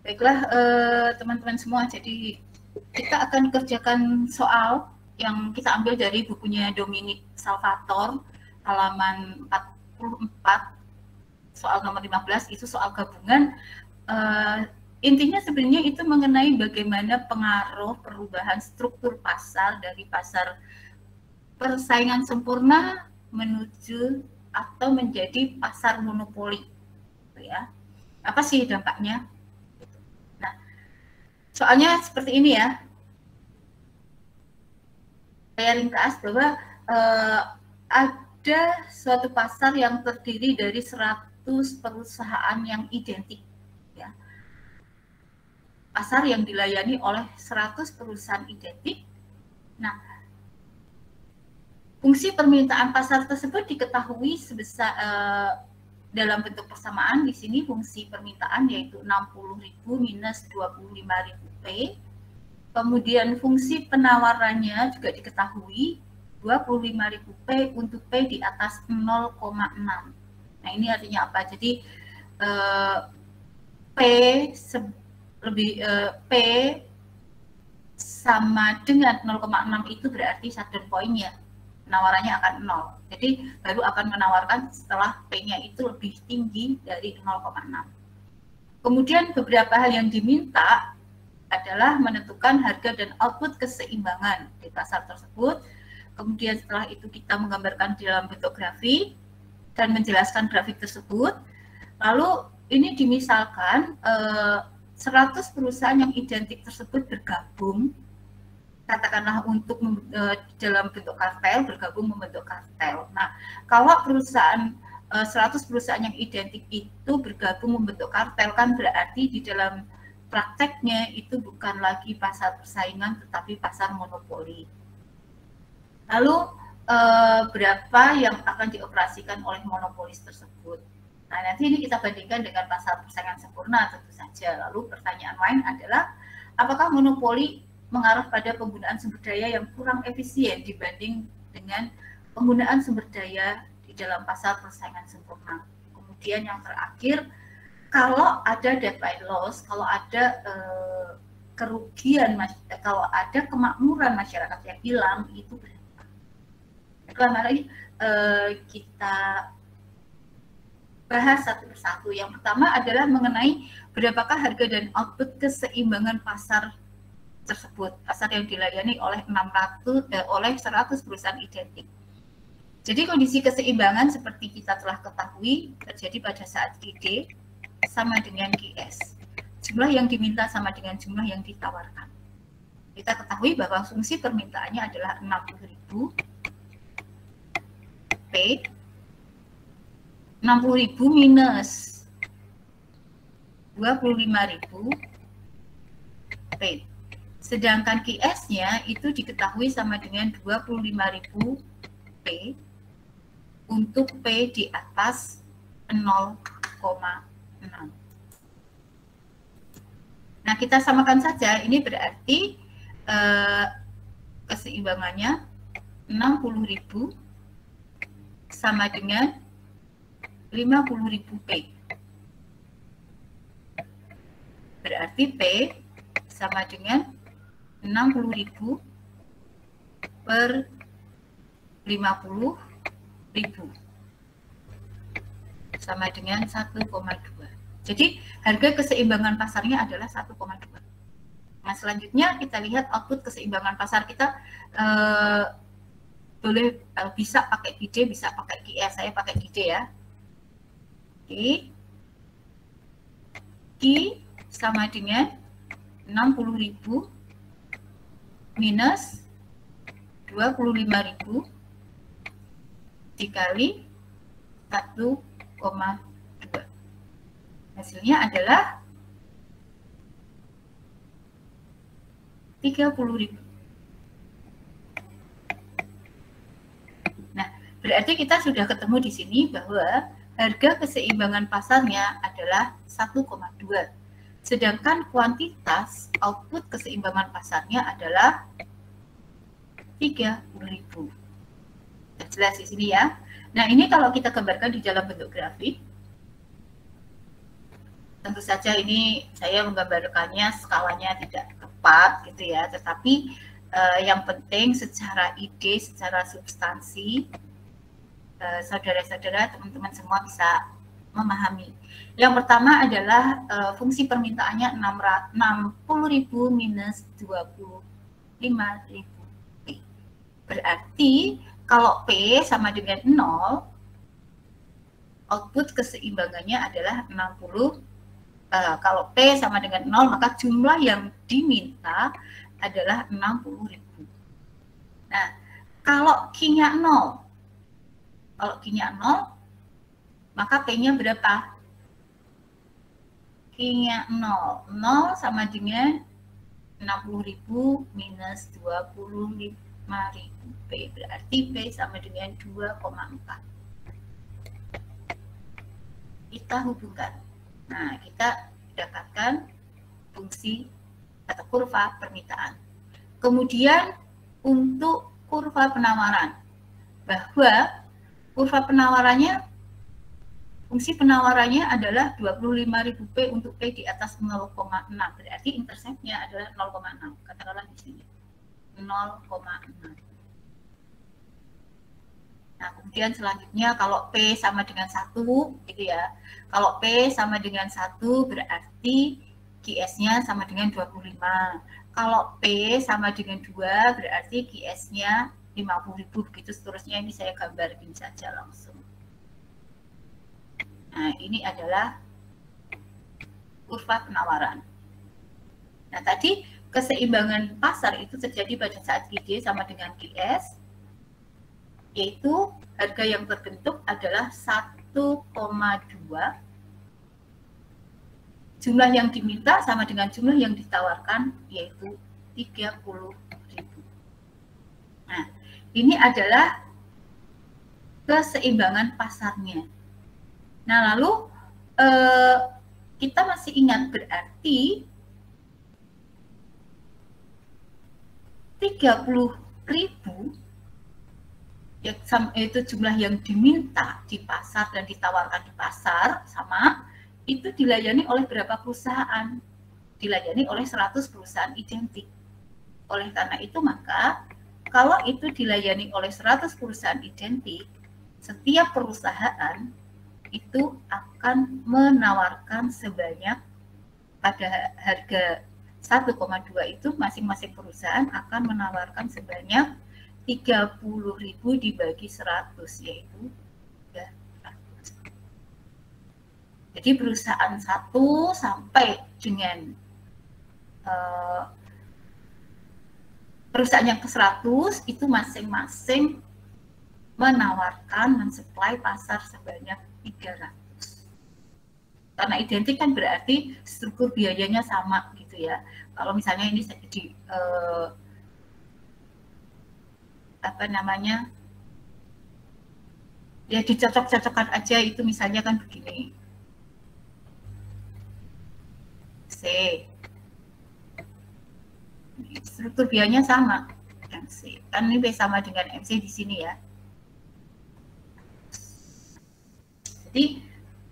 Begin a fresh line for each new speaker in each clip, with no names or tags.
Baiklah teman-teman semua, jadi kita akan kerjakan soal yang kita ambil dari bukunya Dominic Salvatore, halaman 44, soal nomor 15, itu soal gabungan. Intinya sebenarnya itu mengenai bagaimana pengaruh perubahan struktur pasar dari pasar persaingan sempurna menuju atau menjadi pasar monopoli, ya. Apa sih dampaknya? Nah, soalnya seperti ini ya. Saya ringkas bahwa ada suatu pasar yang terdiri dari 100 perusahaan yang identik, ya. Pasar yang dilayani oleh 100 perusahaan identik. Nah, fungsi permintaan pasar tersebut diketahui sebesar dalam bentuk persamaan. Di sini fungsi permintaan yaitu 60.000 minus 25.000 P. Kemudian fungsi penawarannya juga diketahui 25.000 P untuk P di atas 0,6. Nah, ini artinya apa? Jadi P sama dengan 0,6 itu berarti shutdown point-nya, penawarannya akan 0. Jadi baru akan menawarkan setelah P-nya itu lebih tinggi dari 0,6. Kemudian beberapa hal yang diminta adalah menentukan harga dan output keseimbangan di pasar tersebut. Kemudian setelah itu kita menggambarkan di dalam bentuk grafik dan menjelaskan grafik tersebut. Lalu ini dimisalkan 100 perusahaan yang identik tersebut bergabung, katakanlah untuk dalam bentuk kartel, bergabung membentuk kartel. Nah, kalau perusahaan 100 perusahaan yang identik itu bergabung membentuk kartel, kan berarti di dalam prakteknya itu bukan lagi pasar persaingan tetapi pasar monopoli. Lalu berapa yang akan dioperasikan oleh monopolis tersebut? Nah, nanti ini kita bandingkan dengan pasar persaingan sempurna tentu saja. Lalu pertanyaan lain adalah apakah monopoli mengarah pada penggunaan sumber daya yang kurang efisien dibanding dengan penggunaan sumber daya di dalam pasar persaingan sempurna? Kemudian yang terakhir, kalau ada deadline loss, kalau ada kerugian, kalau ada kemakmuran masyarakat yang hilang, itu berapa? Mari kita bahas satu persatu. Yang pertama adalah mengenai berapakah harga dan output keseimbangan pasar tersebut, pasar yang dilayani oleh 100 perusahaan identik. Jadi kondisi keseimbangan seperti kita telah ketahui terjadi pada saat QD sama dengan QS. Jumlah yang diminta sama dengan jumlah yang ditawarkan. Kita ketahui bahwa fungsi permintaannya adalah 60.000 P, 60.000 minus 25.000 P. Sedangkan QS-nya itu diketahui sama dengan 25.000 P untuk P di atas 0,6. Nah, kita samakan saja. Ini berarti keseimbangannya 60.000 sama dengan 50.000 P. Berarti P sama dengan 60.000 per 50.000 sama dengan 1,2. Jadi harga keseimbangan pasarnya adalah 1,2. Nah, selanjutnya kita lihat output keseimbangan pasar kita boleh bisa pakai QD, bisa pakai QS. Saya pakai QD ya. Oke. Q sama dengan 60.000 minus 25.000 dikali 1,2. Hasilnya adalah 30.000. Nah, berarti kita sudah ketemu di sini bahwa harga keseimbangan pasarnya adalah 1,2. Sedangkan kuantitas output keseimbangan pasarnya adalah 30.000. Jelas di sini ya. Nah, ini kalau kita gambarkan di dalam bentuk grafik, tentu saja ini saya menggambarkannya skalanya tidak tepat gitu ya, tetapi yang penting secara ide, secara substansi, saudara-saudara, teman-teman semua bisa memahami. Yang pertama adalah fungsi permintaannya 60.000 minus 25.000 P. Berarti kalau P sama dengan 0, output keseimbangannya adalah 60. Kalau P sama dengan 0, maka jumlah yang diminta adalah 60.000. Nah, kalau Q-nya 0, maka P-nya berapa? Q-nya 0. 0 sama dengan 60.000 minus 25.000 P. Berarti P sama dengan 2,4. Kita hubungkan. Nah, kita dapatkan fungsi atau kurva permintaan. Kemudian untuk kurva penawaran, bahwa kurva penawarannya, fungsi penawarannya adalah 25.000 P untuk P di atas 0,6. Berarti interceptnya adalah 0,6. Katakanlah di sini 0,6. Nah, kemudian selanjutnya kalau P sama dengan 1 gitu ya. Kalau P sama dengan 1 berarti QS-nya sama dengan 25. Kalau P sama dengan 2 berarti QS-nya 50.000, begitu seterusnya. Ini saya gambarkan saja langsung. Nah, ini adalah kurva penawaran. Nah, tadi keseimbangan pasar itu terjadi pada saat QD sama dengan QS, yaitu harga yang terbentuk adalah 1,2, jumlah yang diminta sama dengan jumlah yang ditawarkan, yaitu 30.000. Nah, ini adalah keseimbangan pasarnya. Nah, lalu kita masih ingat berarti 30.000 itu jumlah yang diminta di pasar dan ditawarkan di pasar sama, itu dilayani oleh berapa perusahaan? Dilayani oleh 100 perusahaan identik. Oleh karena itu maka kalau itu dilayani oleh 100 perusahaan identik, setiap perusahaan itu akan menawarkan sebanyak, pada harga 1,2 itu masing-masing perusahaan akan menawarkan sebanyak 30.000 dibagi 100, yaitu 300. Jadi perusahaan 1 sampai dengan perusahaan yang ke-100 itu masing-masing menawarkan, mensuplai pasar sebanyak 300. Karena identik kan berarti struktur biayanya sama gitu ya. Kalau misalnya ini di ya dicocok-cocokkan aja, itu misalnya kan begini, C, struktur biayanya sama, MC kan ini B sama dengan MC di sini ya. Jadi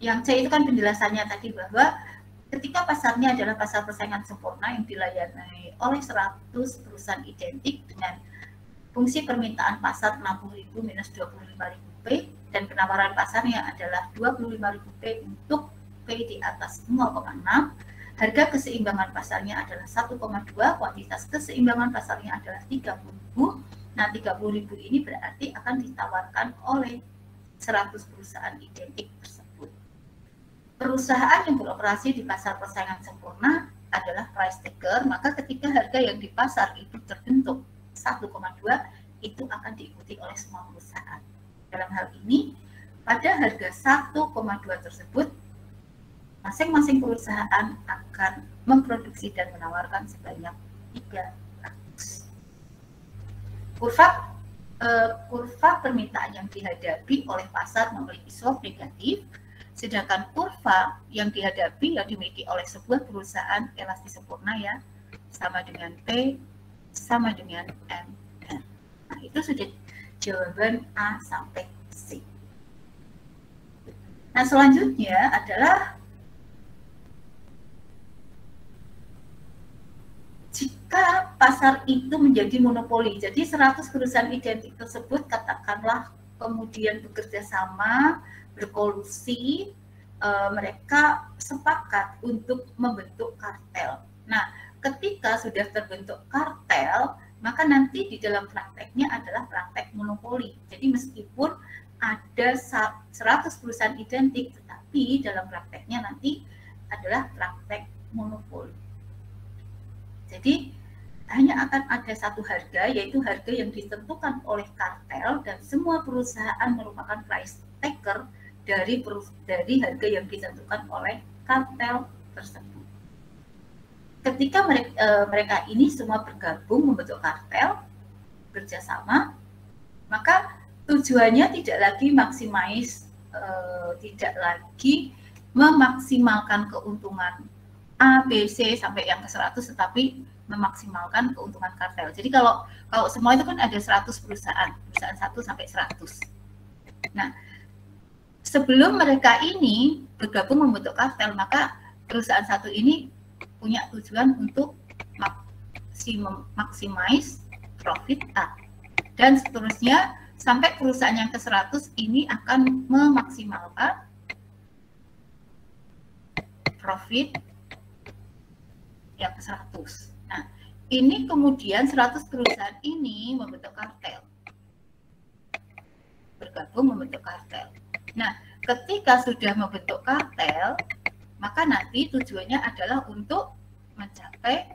yang C itu kan penjelasannya tadi, bahwa ketika pasarnya adalah pasar persaingan sempurna yang dilayani oleh 100 perusahaan identik dengan fungsi permintaan pasar 60.000 minus 25.000 P, dan penawaran pasarnya adalah 25.000 P untuk P di atas 0,6, harga keseimbangan pasarnya adalah 1,2, kuantitas keseimbangan pasarnya adalah 30.000. Nah, 30.000 ini berarti akan ditawarkan oleh 100 perusahaan identik tersebut. Perusahaan yang beroperasi di pasar persaingan sempurna adalah price taker, maka ketika harga yang di pasar itu terbentuk 1,2, itu akan diikuti oleh semua perusahaan. Dalam hal ini, pada harga 1,2 tersebut, masing-masing perusahaan akan memproduksi dan menawarkan sebanyak 300. Kurva permintaan yang dihadapi oleh pasar memiliki slope negatif, sedangkan kurva yang dihadapi yang dimiliki oleh sebuah perusahaan elastis sempurna ya, sama dengan P sama dengan M. Nah, itu sudah jawaban A sampai C. Nah, selanjutnya adalah jika pasar itu menjadi monopoli, jadi 100 perusahaan identik tersebut katakanlah kemudian bekerja sama, berkolusi, mereka sepakat untuk membentuk kartel. Nah, ketika sudah terbentuk kartel, maka nanti di dalam prakteknya adalah praktek monopoli. Jadi meskipun ada 100 perusahaan identik, tetapi dalam prakteknya nanti adalah praktek monopoli. Jadi hanya akan ada satu harga, yaitu harga yang ditentukan oleh kartel, dan semua perusahaan merupakan price taker dari harga yang ditentukan oleh kartel tersebut. Ketika mereka ini semua bergabung membentuk kartel, bekerjasama, maka tujuannya tidak lagi tidak lagi memaksimalkan keuntungan A, B, C sampai yang ke 100, tetapi memaksimalkan keuntungan kartel. Jadi kalau semua itu kan ada 100 perusahaan 1 sampai 100. Nah, sebelum mereka ini bergabung membentuk kartel, maka perusahaan satu ini punya tujuan untuk maximize profit A. Dan seterusnya sampai perusahaan yang ke 100 ini akan memaksimalkan profit yang ke 100. Nah, ini kemudian 100 perusahaan ini membentuk kartel. Bergabung membentuk kartel. Nah, ketika sudah membentuk kartel, maka nanti tujuannya adalah untuk mencapai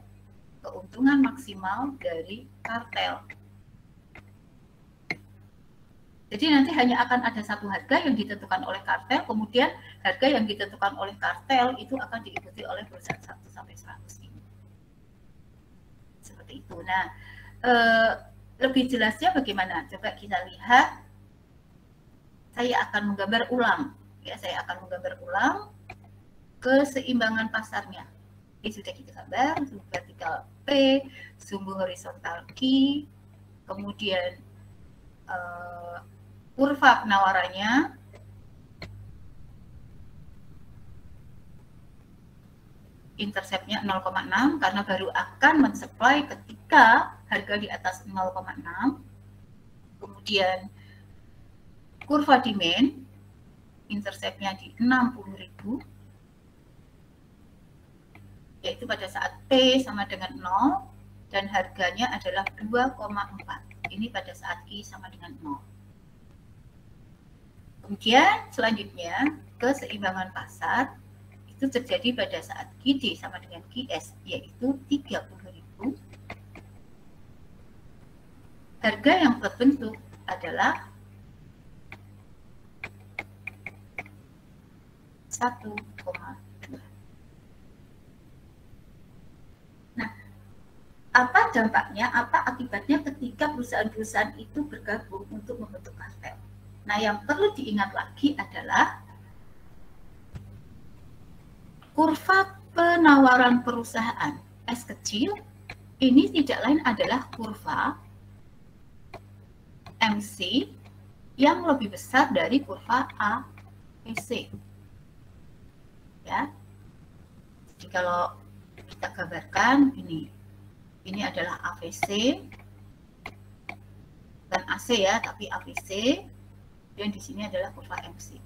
keuntungan maksimal dari kartel. Jadi nanti hanya akan ada satu harga yang ditentukan oleh kartel, kemudian harga yang ditentukan oleh kartel itu akan diikuti oleh perusahaan 1 sampai 100 ini. Seperti itu. Nah, lebih jelasnya bagaimana? Coba kita lihat. Saya akan menggambar ulang. Ya, saya akan menggambar ulang keseimbangan pasarnya. Ini sudah kita gambar, sumbu vertikal P, sumbu horizontal Q, kemudian kurva penawarannya, interceptnya 0,6 karena baru akan mensupply ketika harga di atas 0,6. Kemudian kurva demand, interceptnya di 60.000, yaitu pada saat P sama dengan 0 dan harganya adalah 2,4. Ini pada saat Q sama dengan 0. Kemudian selanjutnya keseimbangan pasar itu terjadi pada saat QD sama dengan QS, yaitu 30.000. Harga yang terbentuk adalah 1,2. Nah, apa dampaknya, apa akibatnya ketika perusahaan-perusahaan itu bergabung untuk membentuk kartel? Nah, yang perlu diingat lagi adalah kurva penawaran perusahaan S kecil ini tidak lain adalah kurva MC yang lebih besar dari kurva AVC. Ya. Jadi kalau kita gambarkan ini adalah AVC dan AC ya, tapi AVC. Dan di sini adalah kurva MC.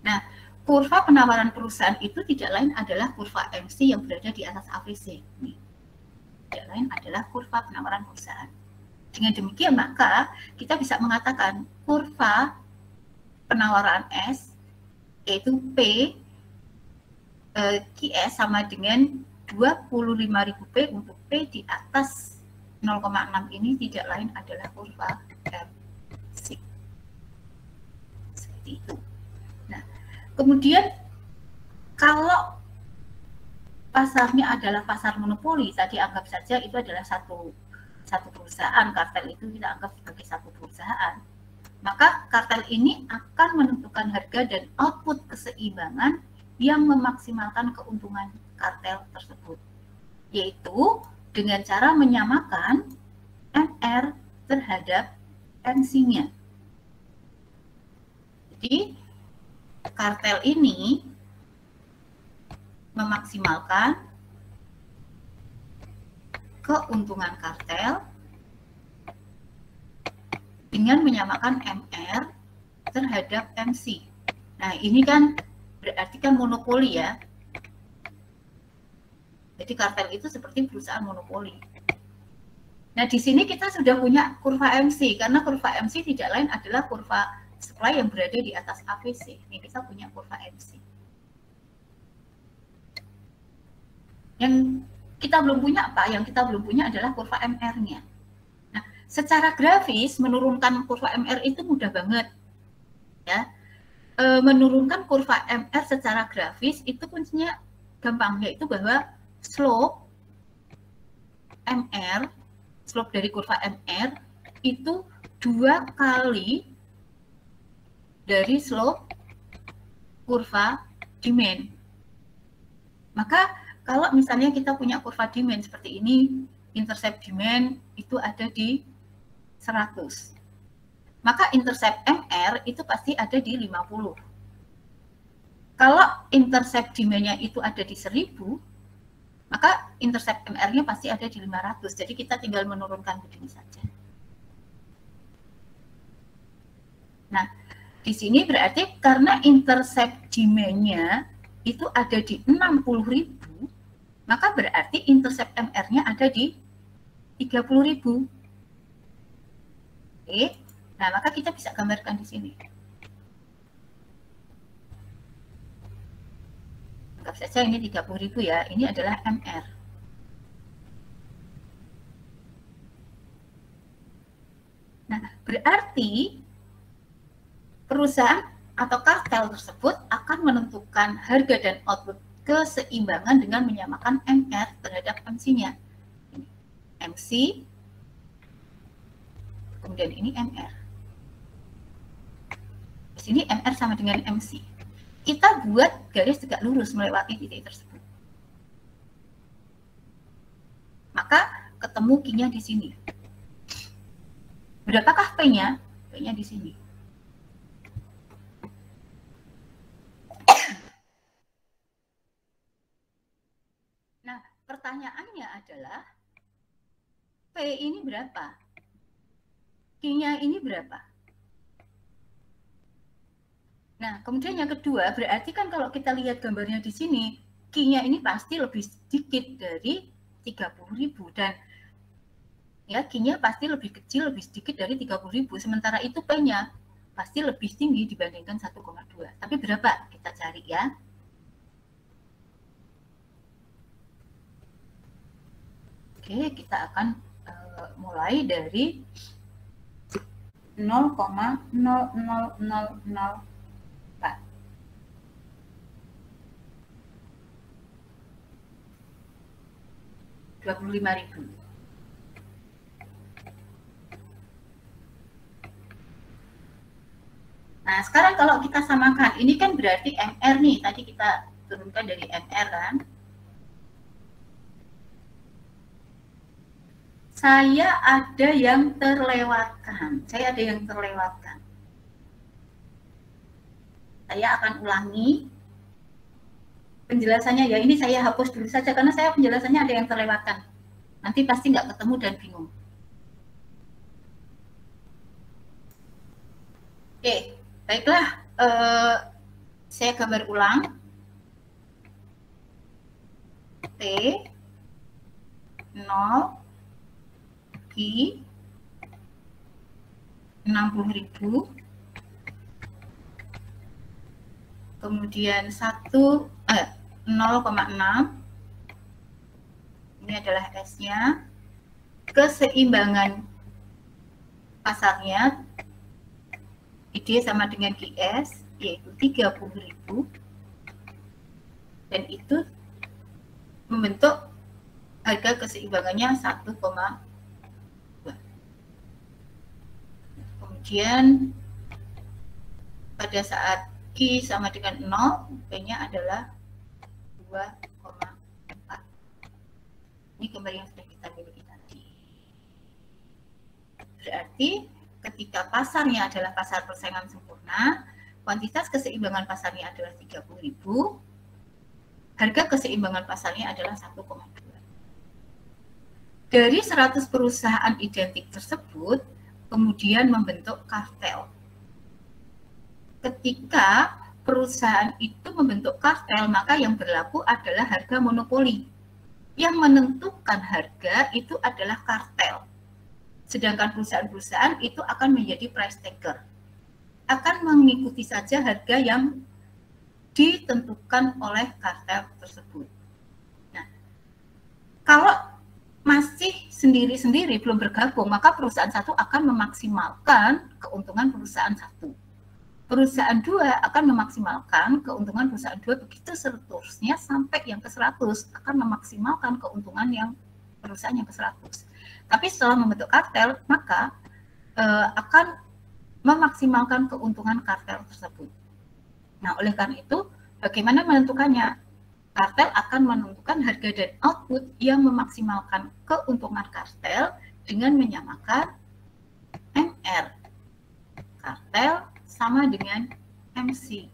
Nah, kurva penawaran perusahaan itu tidak lain adalah kurva MC yang berada di atas AVC. Ini tidak lain adalah kurva penawaran perusahaan. Dengan demikian, maka kita bisa mengatakan kurva penawaran S, yaitu P, QS sama dengan 25.000 P untuk P di atas 0,6 ini tidak lain adalah kurva MC. Itu. Nah, kemudian kalau pasarnya adalah pasar monopoli, tadi anggap saja itu adalah satu perusahaan, kartel itu kita anggap sebagai satu perusahaan, maka kartel ini akan menentukan harga dan output keseimbangan yang memaksimalkan keuntungan kartel tersebut, yaitu dengan cara menyamakan MR terhadap MC-nya. Jadi kartel ini memaksimalkan keuntungan kartel dengan menyamakan MR terhadap MC. Nah, ini kan berarti kan monopoli ya. Jadi kartel itu seperti perusahaan monopoli. Nah, di sini kita sudah punya kurva MC, karena kurva MC tidak lain adalah kurva supply yang berada di atas AVC. Ini kita punya kurva MC. Yang kita belum punya apa? Yang kita belum punya adalah kurva MR-nya. Nah, secara grafis menurunkan kurva MR itu mudah banget. Ya. Menurunkan kurva MR secara grafis itu kuncinya gampang, yaitu bahwa slope MR, slope dari kurva MR itu 2 kali dari slope kurva demand. Maka kalau misalnya kita punya kurva demand seperti ini, intercept demand itu ada di 100. Maka intercept MR itu pasti ada di 50. Kalau intercept demand-nya itu ada di 1000, maka intercept MR-nya pasti ada di 500. Jadi kita tinggal menurunkan begini saja. Nah, di sini berarti karena intercept demand-nya itu ada di 60.000, maka berarti intercept MR-nya ada di 30.000. Oke. Nah, maka kita bisa gambarkan di sini. Anggap saja ini 30.000 ya, ini adalah MR. Nah, berarti perusahaan atau kartel tersebut akan menentukan harga dan output keseimbangan dengan menyamakan MR terhadap MC-nya. MC, kemudian ini MR. Di sini MR sama dengan MC. Kita buat garis tegak lurus melewati titik tersebut. Maka ketemu Q-nya di sini. Berapakah P-nya? P-nya di sini. Nah, pertanyaannya adalah P ini berapa? Q-nya ini berapa? Nah, kemudian yang kedua, berarti kan kalau kita lihat gambarnya di sini, Q-nya ini pasti lebih sedikit dari 30.000 dan ya Q-nya pasti lebih kecil, lebih sedikit dari 30.000. Sementara itu P-nya pasti lebih tinggi dibandingkan 1,2. Tapi berapa? Kita cari ya. Oke, kita akan mulai dari 0,00004. 25.000. Nah, sekarang kalau kita samakan, ini kan berarti MR nih, tadi kita turunkan dari MR kan. Saya ada yang terlewatkan. Saya akan ulangi penjelasannya ya. Ini saya hapus dulu saja karena saya penjelasannya ada yang terlewatkan. Nanti pasti nggak ketemu dan bingung. Oke, baiklah. Saya gambar ulang. T 0 Q 60.000, kemudian 0,6, ini adalah S-nya, keseimbangan pasarnya ID sama dengan QS, yaitu 30.000, dan itu membentuk harga keseimbangannya 1,2. Kemudian pada saat Q sama dengan 0, P-nya adalah 2,4. Ini gambar yang sudah kita miliki tadi. Berarti ketika pasarnya adalah pasar persaingan sempurna, kuantitas keseimbangan pasarnya adalah 30.000, harga keseimbangan pasarnya adalah 1,2. Dari 100 perusahaan identik tersebut, kemudian membentuk kartel. Ketika perusahaan itu membentuk kartel, maka yang berlaku adalah harga monopoli. Yang menentukan harga itu adalah kartel. Sedangkan perusahaan-perusahaan itu akan menjadi price taker. Akan mengikuti saja harga yang ditentukan oleh kartel tersebut. Nah, kalau masih sendiri-sendiri belum bergabung, maka perusahaan satu akan memaksimalkan keuntungan perusahaan satu. Perusahaan dua akan memaksimalkan keuntungan perusahaan dua, begitu seterusnya sampai yang ke-100 akan memaksimalkan keuntungan yang perusahaan yang ke-100. Tapi setelah membentuk kartel, maka akan memaksimalkan keuntungan kartel tersebut. Nah, oleh karena itu, bagaimana menentukannya? Kartel akan menentukan harga dan output yang memaksimalkan keuntungan kartel dengan menyamakan MR. Kartel sama dengan MC.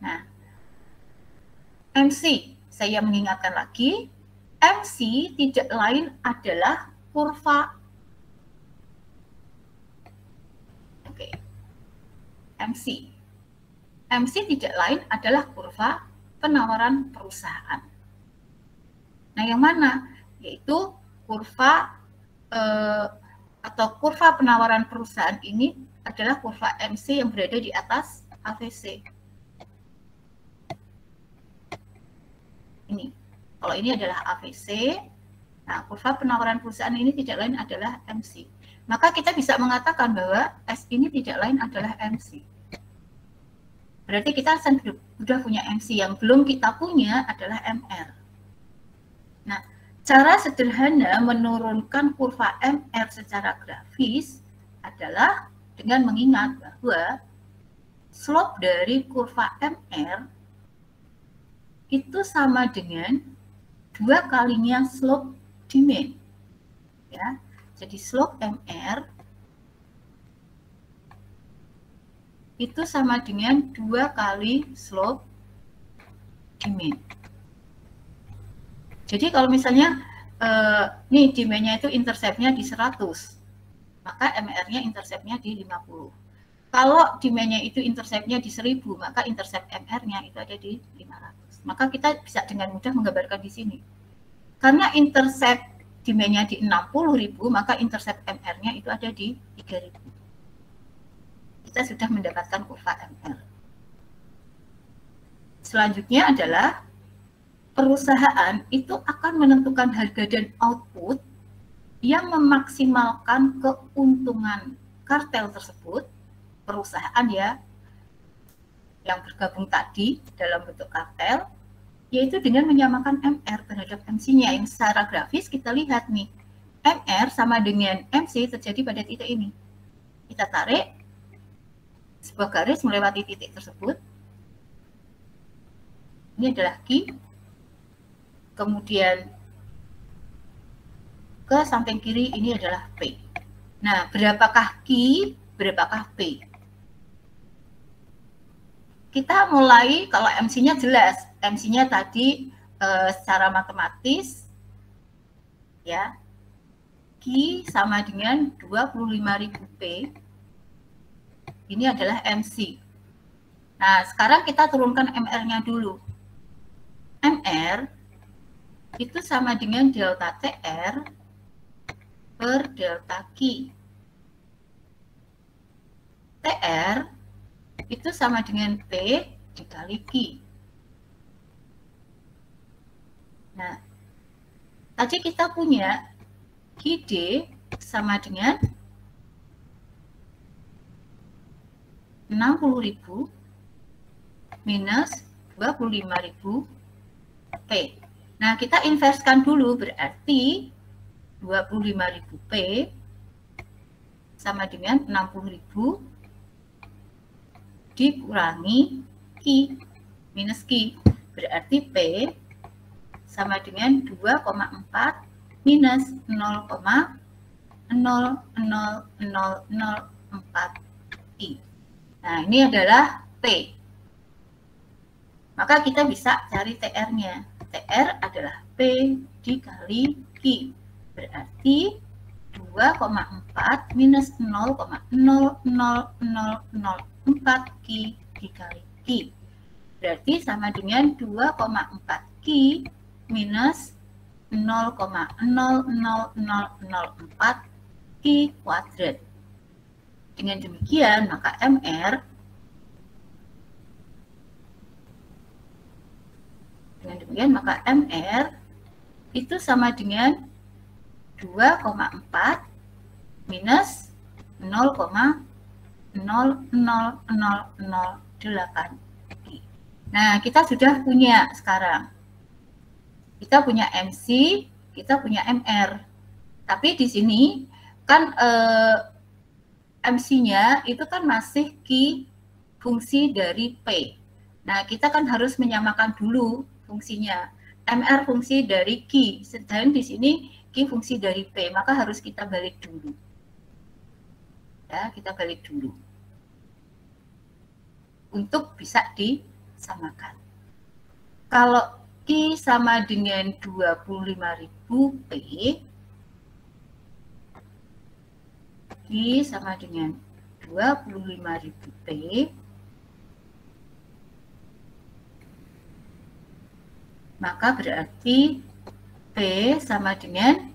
Nah, MC, saya mengingatkan lagi, MC tidak lain adalah kurva. Oke. MC. MC tidak lain adalah kurva penawaran perusahaan. Nah, yang mana? Yaitu kurva atau kurva penawaran perusahaan ini adalah kurva MC yang berada di atas AVC. Ini. Kalau ini adalah AVC, nah kurva penawaran perusahaan ini tidak lain adalah MC. Maka kita bisa mengatakan bahwa S ini tidak lain adalah MC. Berarti kita sudah punya MC, yang belum kita punya adalah MR. Nah, cara sederhana menurunkan kurva MR secara grafis adalah dengan mengingat bahwa slope dari kurva MR itu sama dengan 2 kalinya slope demand. Ya, jadi slope MR itu sama dengan 2 kali slope demand. Jadi kalau misalnya nih demand-nya itu intercept-nya di 100, maka MR-nya intercept-nya di 50. Kalau demand-nya itu intercept-nya di 1000, maka intercept MR-nya itu ada di 500. Maka kita bisa dengan mudah menggambarkan di sini. Karena intercept demand-nya di 60.000, maka intercept MR-nya itu ada di 3000. Kita sudah mendapatkan kurva MR. Selanjutnya adalah perusahaan itu akan menentukan harga dan output yang memaksimalkan keuntungan kartel tersebut, perusahaan ya, yang bergabung tadi dalam bentuk kartel, yaitu dengan menyamakan MR terhadap MC-nya, yang secara grafis kita lihat nih, MR sama dengan MC terjadi pada titik ini. Kita tarik sebuah garis melewati titik tersebut. Ini adalah Q. Kemudian ke samping kiri ini adalah P. Nah, berapakah Q, berapakah P? Kita mulai, kalau MC-nya jelas. MC-nya tadi secara matematis, ya, Q sama dengan 25.000 P. Ini adalah MC. Nah, sekarang kita turunkan MR-nya dulu. MR itu sama dengan delta TR per delta Q. TR itu sama dengan P dikali Q. Nah, tadi kita punya QD sama dengan 60.000 minus 25.000 P. Nah, kita inverskan dulu, berarti 25.000 P sama dengan 60.000 dikurangi Q minus Q. Berarti P sama dengan 2,4 minus 0,00004 I. Nah, ini adalah P. Maka kita bisa cari TR-nya. TR adalah P dikali Q. Berarti 2,4 minus 0,00004 Q dikali Q. Berarti sama dengan 2,4 Q minus 0,00004 Q kuadrat. Dengan demikian, maka MR itu sama dengan 2,4 minus 0,00008. Nah, kita sudah punya sekarang. Kita punya MC, kita punya MR. Tapi di sini kan MC-nya itu kan masih Q fungsi dari P. Nah, kita kan harus menyamakan dulu fungsinya. MR fungsi dari Q, sedangkan di sini Q fungsi dari P, maka harus kita balik dulu. Ya, kita balik dulu. Untuk bisa disamakan. Kalau Q sama dengan 25.000 P, Q sama dengan 25.000 P, maka berarti P sama dengan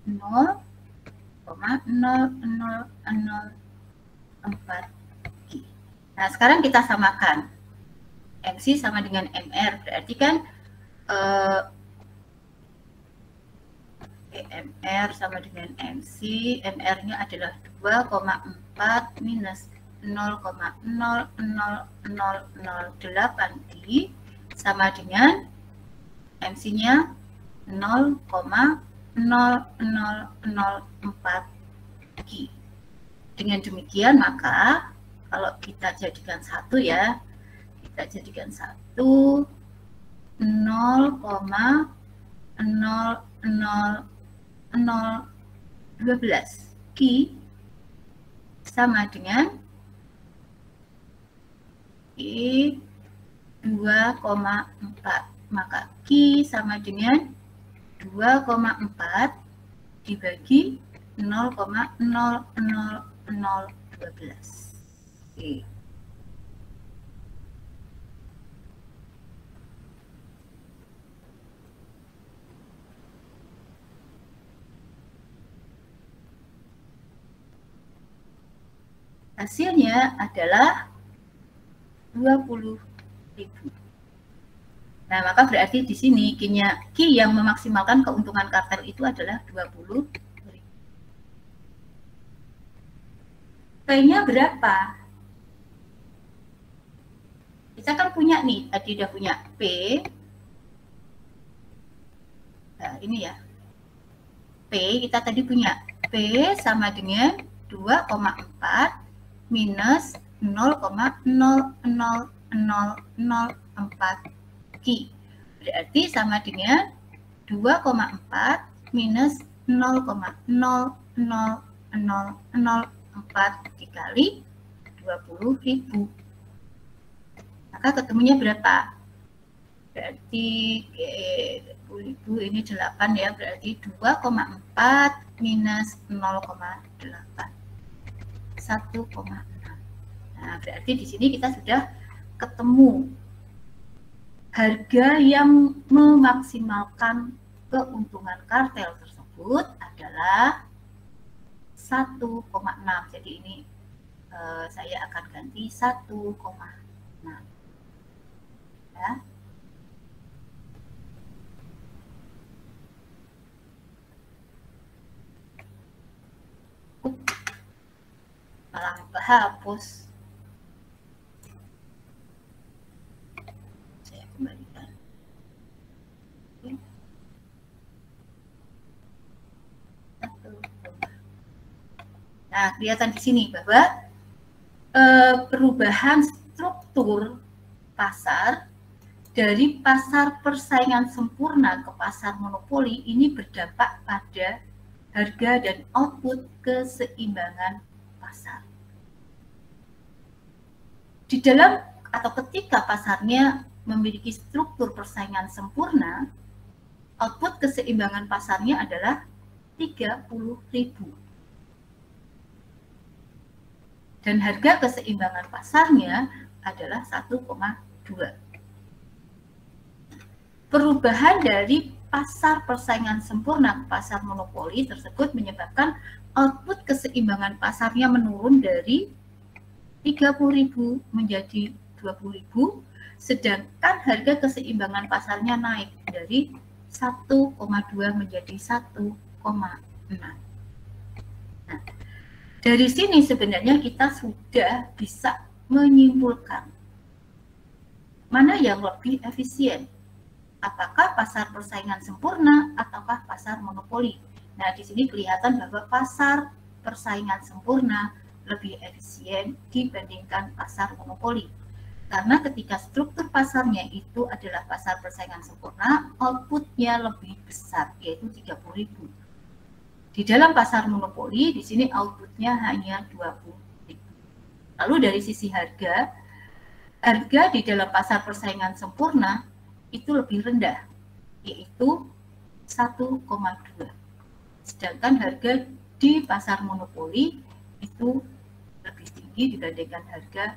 0,0004 Q. Nah, sekarang kita samakan. MC sama dengan MR, berarti kan MR sama dengan MC, MR-nya adalah 2,4 minus 0,00008 Q sama dengan MC-nya 0,0004 Q. Dengan demikian, maka kalau kita jadikan satu ya, kita jadikan 1, 0,0012 Q sama dengan Q 2,4. Maka Q sama dengan 2,4 dibagi 0,00012. Oke. Hasilnya adalah 20.000. Nah, maka berarti di sini Q yang memaksimalkan keuntungan kartel itu adalah 20.000. P-nya berapa? Kita kan punya nih, tadi udah punya P. Nah, ini ya. P, kita tadi punya P sama dengan 2,4 minus 0,00004 Q. Berarti sama dengan 2,4 minus 0,00004 dikali 20.000. Maka ketemunya berapa? Berarti 20.000 ini 8 ya, berarti 2,4 minus 0,8. 1,6. Nah, berarti di sini kita sudah ketemu harga yang memaksimalkan keuntungan kartel tersebut adalah 1,6. Jadi ini saya akan ganti 1,6. Ya. Malah hapus. Nah, kelihatan di sini bahwa perubahan struktur pasar dari pasar persaingan sempurna ke pasar monopoli ini berdampak pada harga dan output keseimbangan pasar. Di dalam atau ketika pasarnya memiliki struktur persaingan sempurna, output keseimbangan pasarnya adalah 30.000. Dan harga keseimbangan pasarnya adalah 1,2. Perubahan dari pasar persaingan sempurna ke pasar monopoli tersebut menyebabkan output keseimbangan pasarnya menurun dari 30.000 menjadi 20.000, sedangkan harga keseimbangan pasarnya naik dari 1,2 menjadi 1,6. Nah, dari sini sebenarnya kita sudah bisa menyimpulkan mana yang lebih efisien. Apakah pasar persaingan sempurna ataukah pasar monopoli? Nah, di sini kelihatan bahwa pasar persaingan sempurna lebih efisien dibandingkan pasar monopoli. Karena ketika struktur pasarnya itu adalah pasar persaingan sempurna, outputnya lebih besar, yaitu 30.000. Di dalam pasar monopoli, di sini outputnya hanya 20.000. Lalu dari sisi harga di dalam pasar persaingan sempurna itu lebih rendah, yaitu 1,2. Sedangkan harga di pasar monopoli itu lebih tinggi dibandingkan harga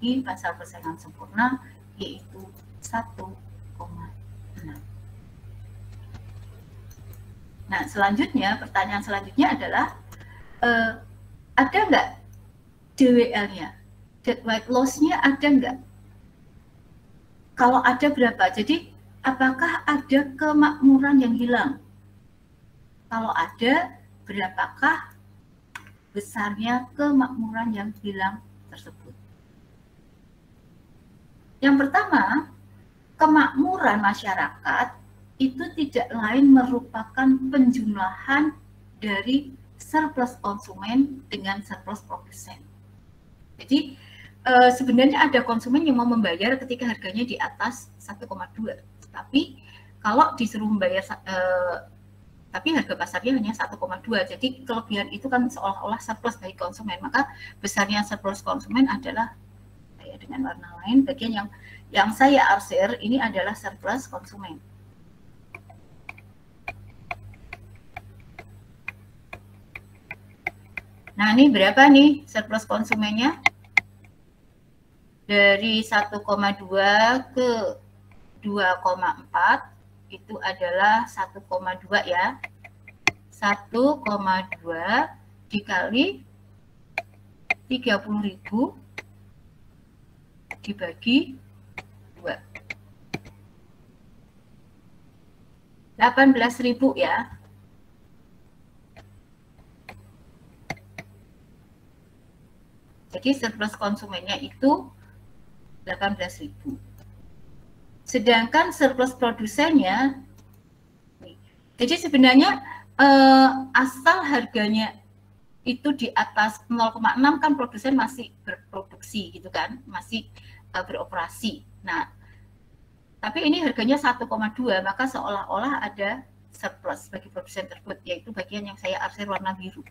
di pasar persaingan sempurna, yaitu 1,6. Nah, selanjutnya, pertanyaan selanjutnya adalah, ada nggak DWL-nya? Dead white loss-nya ada nggak? Kalau ada berapa? Jadi apakah ada kemakmuran yang hilang? Kalau ada, berapakah besarnya kemakmuran yang hilang tersebut? Yang pertama, kemakmuran masyarakat itu tidak lain merupakan penjumlahan dari surplus konsumen dengan surplus produsen. Jadi sebenarnya ada konsumen yang mau membayar ketika harganya di atas 1,2, tapi kalau disuruh membayar tapi harga pasarnya hanya 1,2, jadi kelebihan itu kan seolah-olah surplus bagi konsumen, maka besarnya surplus konsumen adalah dengan warna lain, bagian yang saya arsir ini adalah surplus konsumen. Nah, ini berapa nih surplus konsumennya? Dari 1,2 ke 2,4 itu adalah 1,2 ya. 1,2 dikali 30.000 dibagi 2. 18.000 ya. Jadi surplus konsumennya itu 18.000. Sedangkan surplus produsennya, jadi sebenarnya asal harganya itu di atas 0,6 kan produsen masih berproduksi gitu kan, masih beroperasi. Nah, tapi ini harganya 1,2, maka seolah-olah ada surplus bagi produsen tersebut, yaitu bagian yang saya arsir warna biru.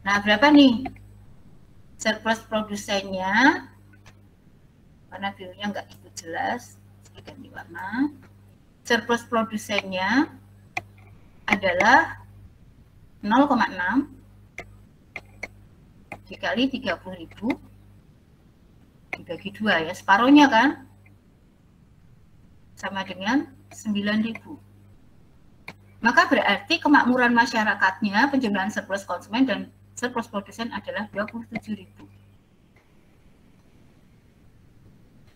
Nah, berapa nih surplus produsennya? Warna birunya nggak itu jelas, saya ganti warna. Surplus produsennya adalah 0,6 dikali 30.000 dibagi 2 ya, separuhnya kan, sama dengan 9.000. Maka berarti kemakmuran masyarakatnya, penjumlahan surplus konsumen dan surplus produsen adalah 27.000.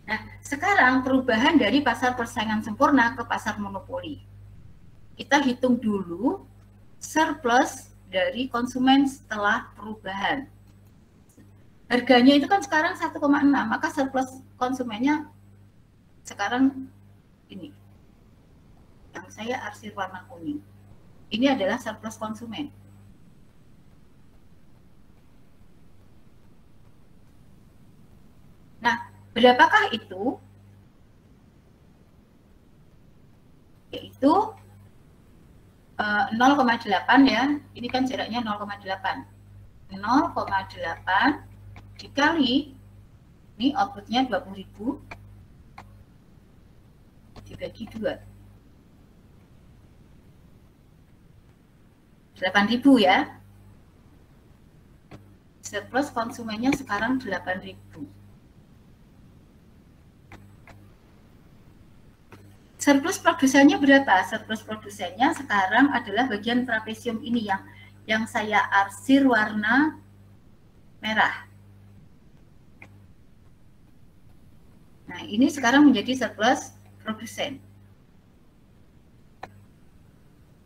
Nah, sekarang perubahan dari pasar persaingan sempurna ke pasar monopoli. Kita hitung dulu surplus dari konsumen setelah perubahan. Harganya itu kan sekarang 1,6, maka surplus konsumennya sekarang ini. Yang saya arsir warna kuning. ini adalah surplus konsumen. Nah, berapakah itu? Yaitu 0,8 ya, ini kan jaraknya 0,8. 0,8 dikali, ini outputnya 20.000, dibagi 2. 8.000 ya. Surplus konsumennya sekarang 8.000. Surplus produsennya berapa? Surplus produsennya sekarang adalah bagian trapesium ini yang saya arsir warna merah. Nah, ini sekarang menjadi surplus produsen.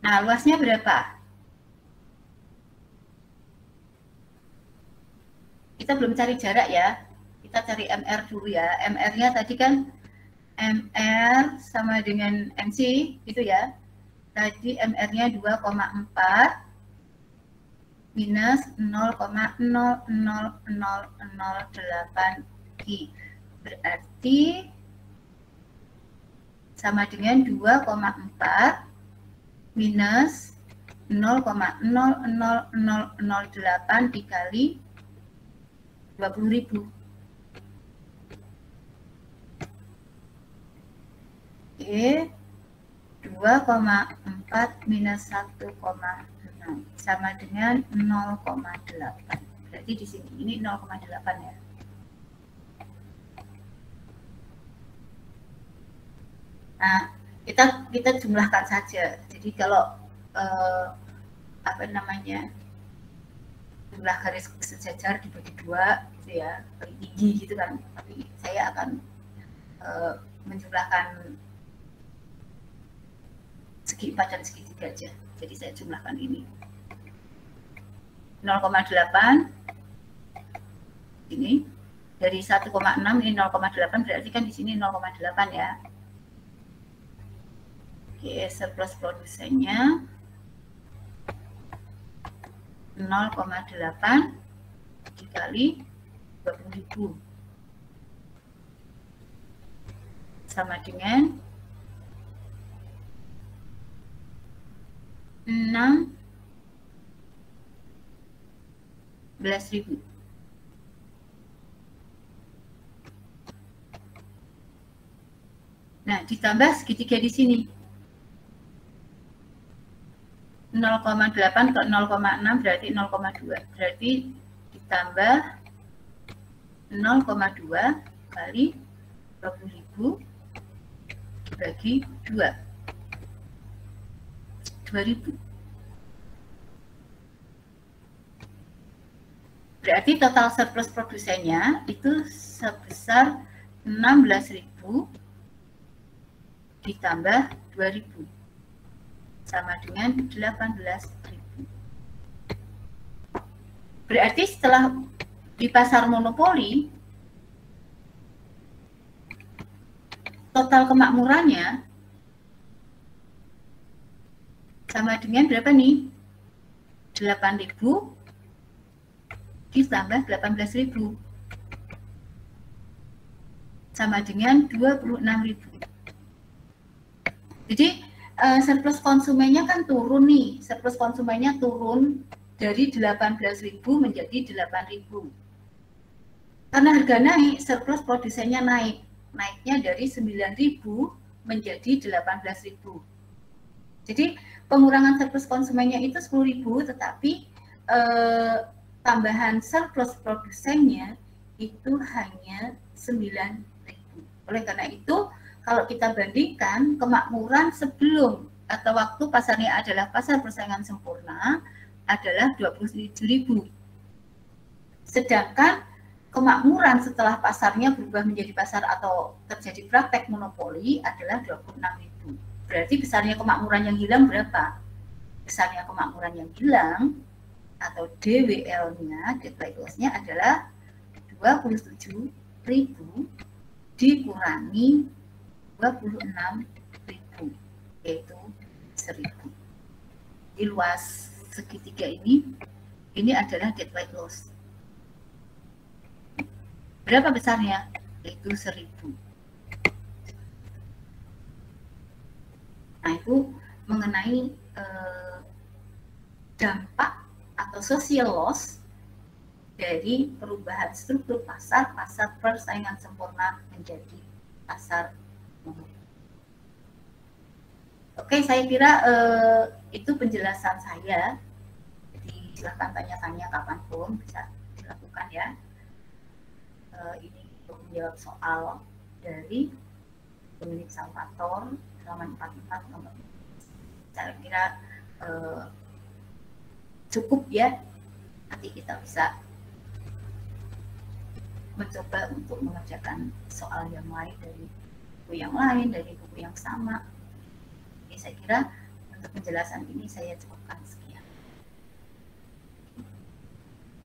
Nah, luasnya berapa? Kita belum cari jarak ya. Kita cari MR dulu ya. MR-nya tadi kan MR sama dengan MC gitu ya. Tadi MR-nya 2,4 minus 0,00008 Ki. Berarti sama dengan 2,4 minus 0,00008 dikali 20.000. Oke, 2,4 minus 1,6 sama dengan 0,8. Berarti di sini ini 0,8 ya. Nah, kita jumlahkan saja. Jadi kalau apa namanya, jumlah garis sejajar dibagi 2 gitu ya, paling tinggi gitu kan. Tapi saya akan menjumlahkan segi 4 dan segi 3 aja. Jadi saya jumlahkan ini. 0,8 ini dari 1,6 ini 0,8 berarti kan di sini 0,8 ya. Oke, surplus produsennya 0,8 dikali 20.000 sama dengan 16.000. Nah, ditambah segitiga di sini. 0,8 ke 0,6 berarti 0,2. Berarti ditambah 0,2 kali 20.000 dibagi 2. 2.000. Berarti total surplus produsennya itu sebesar 16.000 ditambah 2.000 sama dengan 18.000. Berarti setelah di pasar monopoli total kemakmurannya sama dengan berapa nih? 8.000 ditambah 18.000 sama dengan 26.000. Jadi surplus konsumennya kan turun nih. Surplus konsumennya turun dari 18.000 menjadi 8.000. Karena harga naik, surplus produsennya naik. Naiknya dari 9.000 menjadi 18.000. Jadi pengurangan surplus konsumennya itu 10.000, tetapi tambahan surplus produsennya itu hanya 9.000. Oleh karena itu, kalau kita bandingkan kemakmuran sebelum atau waktu pasarnya adalah pasar persaingan sempurna adalah 27.000. Sedangkan kemakmuran setelah pasarnya berubah menjadi pasar atau terjadi praktek monopoli adalah 26.000. Berarti besarnya kemakmuran yang hilang berapa? Besarnya kemakmuran yang hilang atau DWL-nya, debt by loss-nya adalah 27.000 dikurangi 26.000, yaitu 1.000. di luas segitiga ini adalah dead weight loss. Berapa besarnya? Yaitu 1000. Nah, itu mengenai dampak atau social loss dari perubahan struktur pasar persaingan sempurna menjadi pasar umum. Oke, saya kira itu penjelasan saya. Jadi silahkan tanya-tanya kapanpun, bisa dilakukan ya. Ini untuk menjawab soal dari pemilik Salvator halaman 44 nomor. Saya kira cukup ya. Nanti kita bisa mencoba untuk mengerjakan soal yang lain dari buku yang lain, dari buku yang sama. Jadi saya kira untuk penjelasan ini saya cukupkan